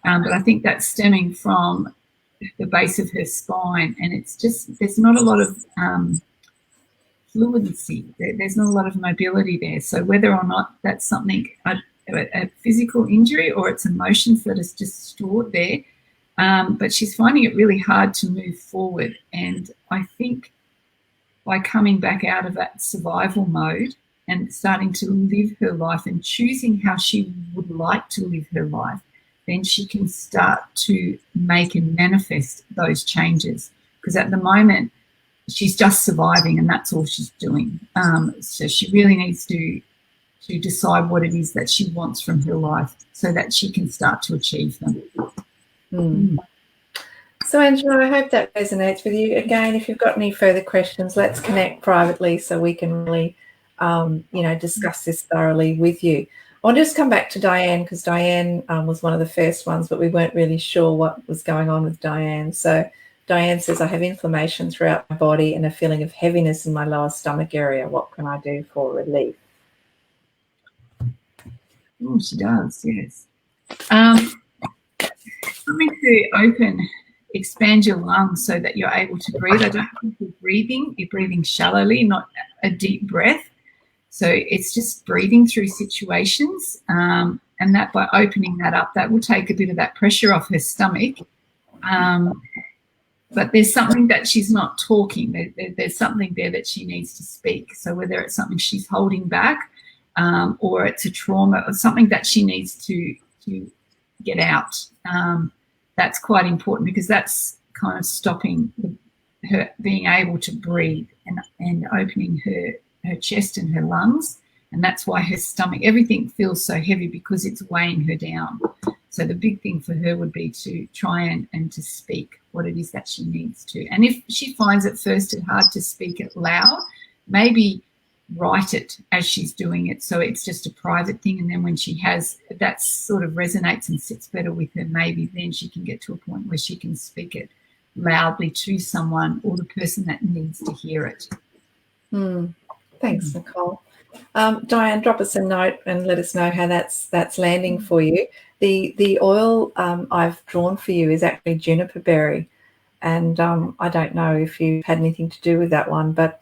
but I think that's stemming from the base of her spine, and it's just, there's not a lot of fluency. There's not a lot of mobility there. So whether or not that's something, a physical injury, or it's emotions that is just stored there, but she's finding it really hard to move forward. And I think by coming back out of that survival mode and starting to live her life and choosing how she would like to live her life, then she can start to make and manifest those changes. Because at the moment, she's just surviving, and that's all she's doing. So she really needs to decide what it is that she wants from her life so that she can start to achieve them. So, Angela, I hope that resonates with you. Again, if you've got any further questions, let's connect privately so we can really, discuss this thoroughly with you. I'll just come back to Diane, because Diane was one of the first ones, but we weren't really sure what was going on with Diane. So Diane says, I have inflammation throughout my body and a feeling of heaviness in my lower stomach area. What can I do for relief? Oh, she does, yes. Something to expand your lungs so that you're able to breathe. I don't think you're breathing shallowly, not a deep breath. So it's just breathing through situations, and that by opening that up, that will take a bit of that pressure off her stomach. But there's something that she's not talking. There's something there that she needs to speak. So whether it's something she's holding back, or it's a trauma or something that she needs to get out, that's quite important, because that's kind of stopping her being able to breathe and opening her chest and her lungs. And that's why her stomach, everything feels so heavy, because it's weighing her down. So the big thing for her would be to try and to speak what it is that she needs to. And if she finds at first it hard to speak it loud, maybe write it as she's doing it, so it's just a private thing. And then when she has that sort of resonates and sits better with her, maybe then she can get to a point where she can speak it loudly to someone or the person that needs to hear it. Thanks, Nicole. Diane, drop us a note and let us know how that's landing for you. The oil I've drawn for you is actually juniper berry, and I don't know if you had anything to do with that one, but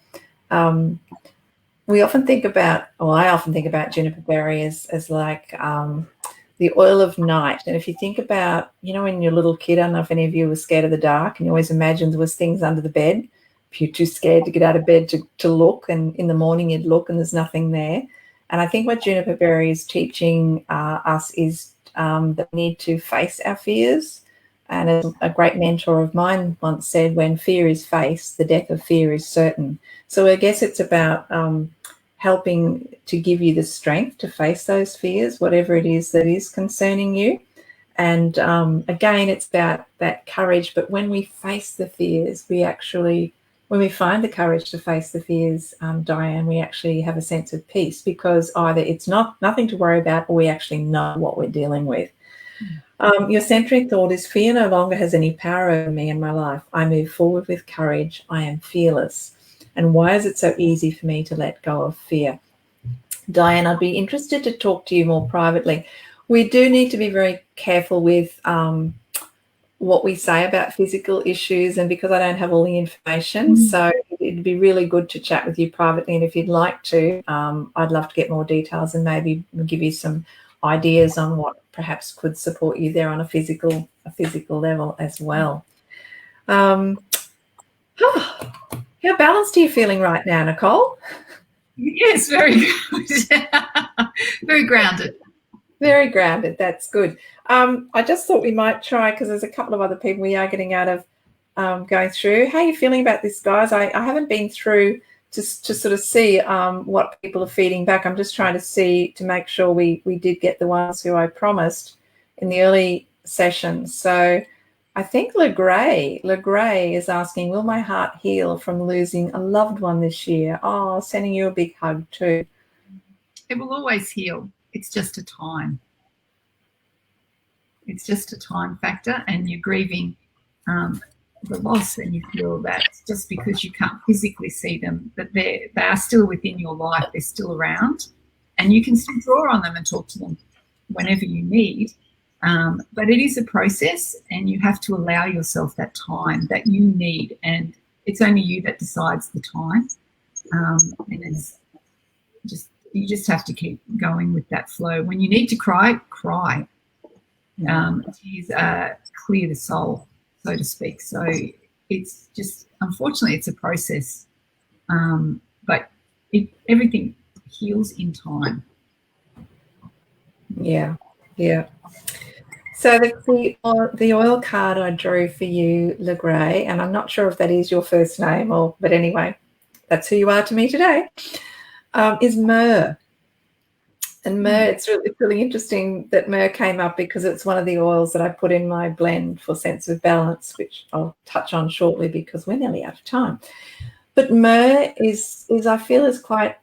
we often think about, or I often think about juniper berry as like the oil of night. And if you think about, when you're a little kid, I don't know if any of you were scared of the dark, and you always imagined there was things under the bed. If you're too scared to get out of bed to look, and in the morning you'd look and there's nothing there. And I think what juniper berry is teaching us is that we need to face our fears. And as a great mentor of mine once said, when fear is faced, the death of fear is certain. So I guess it's about helping to give you the strength to face those fears, whatever it is that is concerning you. And again, it's about that courage. But when we face the fears, when we find the courage to face the fears, Diane, we actually have a sense of peace, because either it's nothing to worry about, or we actually know what we're dealing with. Your centering thought is, fear no longer has any power over me in my life. I move forward with courage. I am fearless. And why is it so easy for me to let go of fear? Diane, I'd be interested to talk to you more privately. We do need to be very careful with what we say about physical issues, and because I don't have all the information, so it'd be really good to chat with you privately. And if you'd like to, I'd love to get more details and maybe give you some ideas on what perhaps could support you there on a physical level as well. How balanced are you feeling right now, Nicole? Yes, very good. Very grounded. Very grounded. That's good. I just thought we might try, because there's a couple of other people we are getting out of going through. How are you feeling about this, guys? I haven't been through to sort of see what people are feeding back. I'm just trying to see to make sure we did get the ones who I promised in the early sessions. So I think LeGray is asking, will my heart heal from losing a loved one this year? Oh, sending you a big hug too. It will always heal. It's just a time. It's just a time factor, and you're grieving the loss, and you feel that just because you can't physically see them, that they are still within your life, they're still around, and you can still draw on them and talk to them whenever you need. But it is a process, and you have to allow yourself that time that you need, and it's only you that decides the time. And it's just, you just have to keep going with that flow. When you need to cry, cry. Tears clear the soul, so to speak. So it's just, unfortunately, it's a process. But everything heals in time. Yeah, yeah. So the oil card I drew for you, LeGray, and I'm not sure if that is your first name, but anyway, that's who you are to me today, is myrrh. And myrrh, it's really interesting that myrrh came up because it's one of the oils that I put in my blend for sense of balance, which I'll touch on shortly because we're nearly out of time. But myrrh is I feel is quite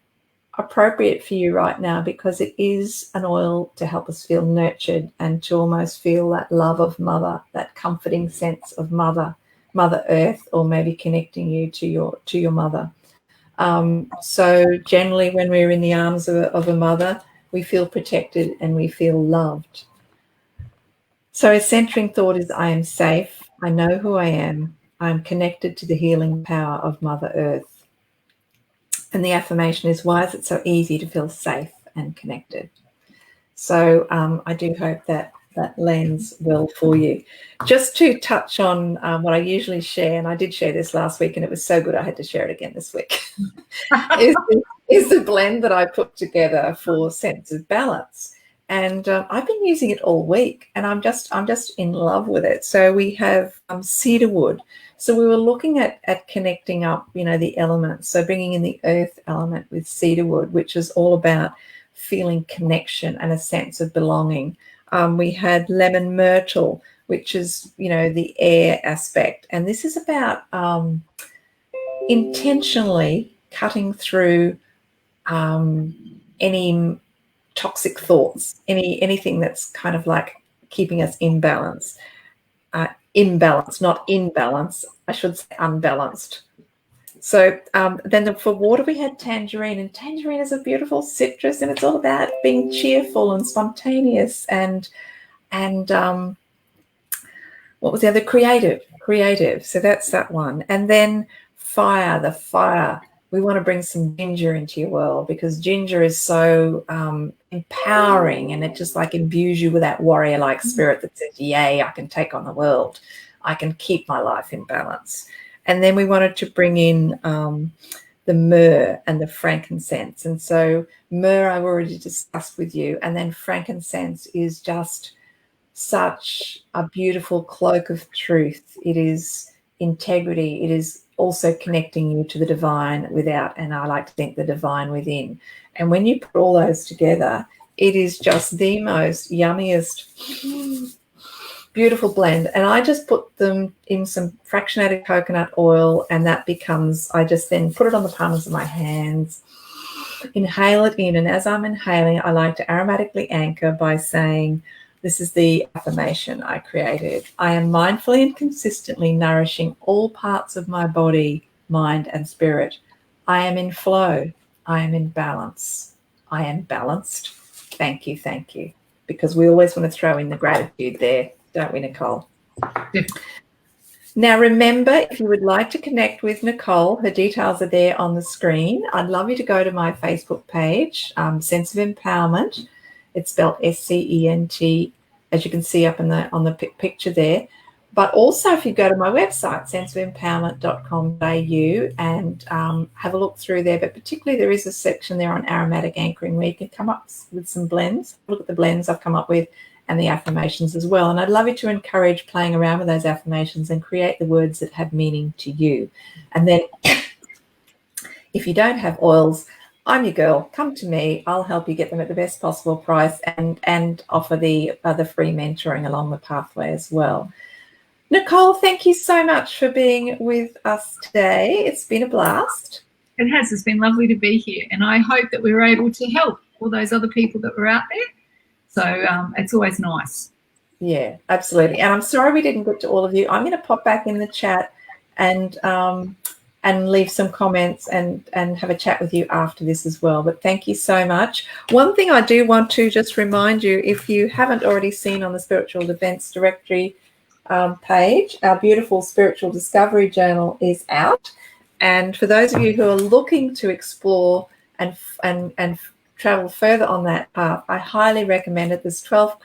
appropriate for you right now because it is an oil to help us feel nurtured and to almost feel that love of mother, that comforting sense of mother earth, or maybe connecting you to your mother. So generally when we're in the arms of a mother, we feel protected and we feel loved. So a centering thought is, I am safe, I know who I am connected to the healing power of Mother Earth. And the affirmation is, why is it so easy to feel safe and connected? So I do hope that lands well for you. Just to touch on what I usually share, and I did share this last week and it was so good I had to share it again this week, is the blend that I put together for sense of balance. And I've been using it all week and I'm just in love with it. So we have cedarwood. So we were looking at connecting up, the elements. So bringing in the earth element with cedarwood, which is all about feeling connection and a sense of belonging. We had lemon myrtle, which is, the air aspect. And this is about intentionally cutting through any toxic thoughts, anything that's kind of like keeping us in balance. Imbalance, not in balance. I should say unbalanced. So then for water, we had tangerine, and tangerine is a beautiful citrus, and it's all about being cheerful and spontaneous and what was the other? Creative. So that's that one. And then the fire. We want to bring some ginger into your world because ginger is so empowering, and it just like imbues you with that warrior-like spirit that says, yay, I can take on the world. I can keep my life in balance. And then we wanted to bring in the myrrh and the frankincense. And so myrrh I've already discussed with you. And then frankincense is just such a beautiful cloak of truth. It is integrity. It is also connecting you to the divine without, and I like to think the divine within. And when you put all those together, it is just the most yummiest, beautiful blend. And I just put them in some fractionated coconut oil, and that becomes, I just then put it on the palms of my hands, inhale it in. And as I'm inhaling, I like to aromatically anchor by saying, this is the affirmation I created. I am mindfully and consistently nourishing all parts of my body, mind, and spirit. I am in flow. I am in balance. I am balanced. Thank you, thank you. Because we always want to throw in the gratitude there, don't we, Nicole? Yeah. Now, remember, if you would like to connect with Nicole, her details are there on the screen. I'd love you to go to my Facebook page, Sense of Empowerment. It's spelled SCENT, as you can see up on the picture there. But also, if you go to my website, senseofempowerment.com.au, and have a look through there. But particularly, there is a section there on aromatic anchoring where you can come up with some blends. Look at the blends I've come up with and the affirmations as well. And I'd love you to encourage playing around with those affirmations and create the words that have meaning to you. And then if you don't have oils, I'm your girl. Come to me. I'll help you get them at the best possible price and offer the free mentoring along the pathway as well. Nicole, thank you so much for being with us today. It's been a blast. It has. It's been lovely to be here. And I hope that we were able to help all those other people that were out there. So it's always nice. Yeah, absolutely. And I'm sorry we didn't get to all of you. I'm going to pop back in the chat and leave some comments and have a chat with you after this as well. But thank you so much. One thing I do want to just remind you, if you haven't already seen on the Spiritual Events Directory page, our beautiful Spiritual Discovery Journal is out. And for those of you who are looking to explore and travel further on that path, I highly recommend it. There's 12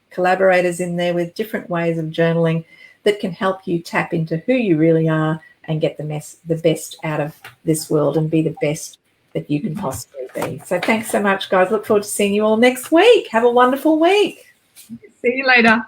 collaborators in there with different ways of journaling that can help you tap into who you really are and get the best out of this world and be the best that you can possibly be. So thanks so much, guys. Look forward to seeing you all next week. Have a wonderful week. See you later.